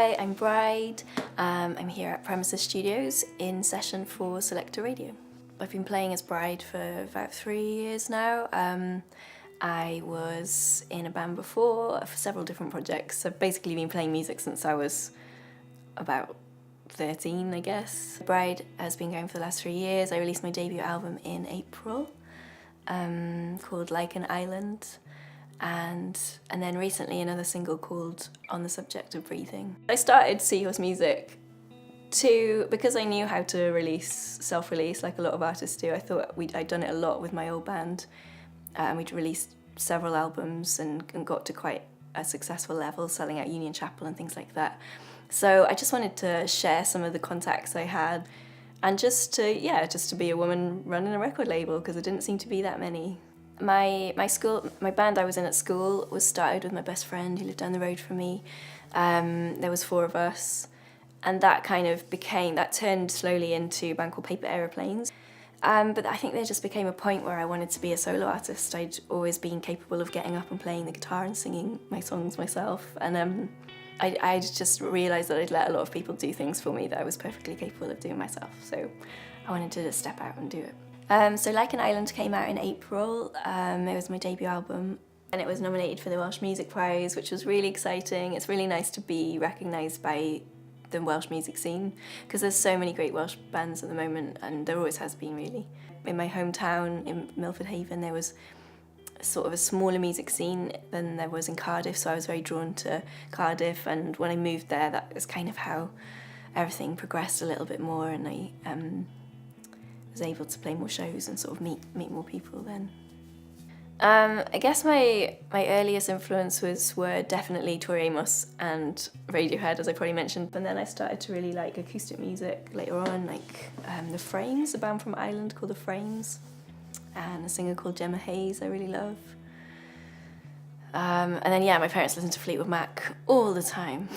Hi, I'm Bryde. I'm here at Premises Studios in session for Selector Radio. I've been playing as Bryde for about 3 years now. I was in a band before for several different projects. I've basically been playing music since I was about 13, I guess. Bryde has been going for the last 3 years. I released my debut album in April called Like an Island. And then recently another single called On the Subject of Breathing. I started Seahorse Music because I knew how to self-release like a lot of artists do. I thought I'd done it a lot with my old band, and we'd released several albums and got to quite a successful level, selling out Union Chapel and things like that. So I just wanted to share some of the contacts I had, and just to be a woman running a record label, because there didn't seem to be that many. My band I was in at school was started with my best friend who lived down the road from me. There was 4 of us, and that turned slowly into a band called Paper Aeroplanes. But I think there just became a point where I wanted to be a solo artist. I'd always been capable of getting up and playing the guitar and singing my songs myself, and I just realised that I'd let a lot of people do things for me that I was perfectly capable of doing myself. So I wanted to just step out and do it. So Like an Island came out in April. It was my debut album, and it was nominated for the Welsh Music Prize, which was really exciting. It's really nice to be recognised by the Welsh music scene, because there's so many great Welsh bands at the moment, and there always has been, really. In my hometown, in Milford Haven, there was sort of a smaller music scene than there was in Cardiff, so I was very drawn to Cardiff, and when I moved there, that was kind of how everything progressed a little bit more, and I was able to play more shows and sort of meet more people then. I guess my earliest influences were definitely Tori Amos and Radiohead, as I probably mentioned, but then I started to really like acoustic music later on, like The Frames, a band from Ireland called The Frames, and a singer called Gemma Hayes I really love. And then my parents listened to Fleetwood Mac all the time,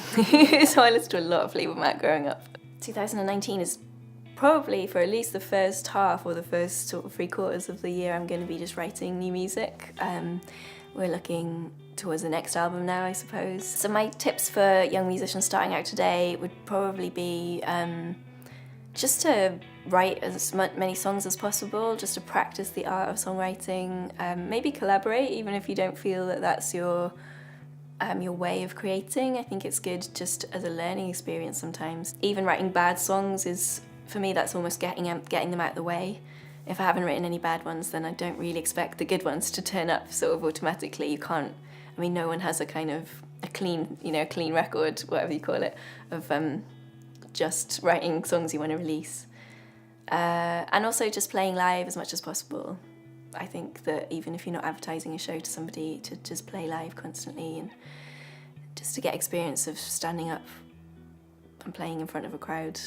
so I listened to a lot of Fleetwood Mac growing up. 2019 is probably, for at least the first half or the first sort of 3/4 of the year, I'm going to be just writing new music. We're looking towards the next album now, I suppose. So my tips for young musicians starting out today would probably be just to write as many songs as possible, just to practice the art of songwriting. Maybe collaborate, even if you don't feel that that's your way of creating. I think it's good just as a learning experience sometimes. Even writing bad songs is, for me, that's almost getting them out of the way. If I haven't written any bad ones, then I don't really expect the good ones to turn up sort of automatically. You can't, no one has a kind of a clean record, whatever you call it, of just writing songs you want to release. And also just playing live as much as possible. I think that even if you're not advertising a show to somebody, to just play live constantly, and just to get experience of standing up and playing in front of a crowd.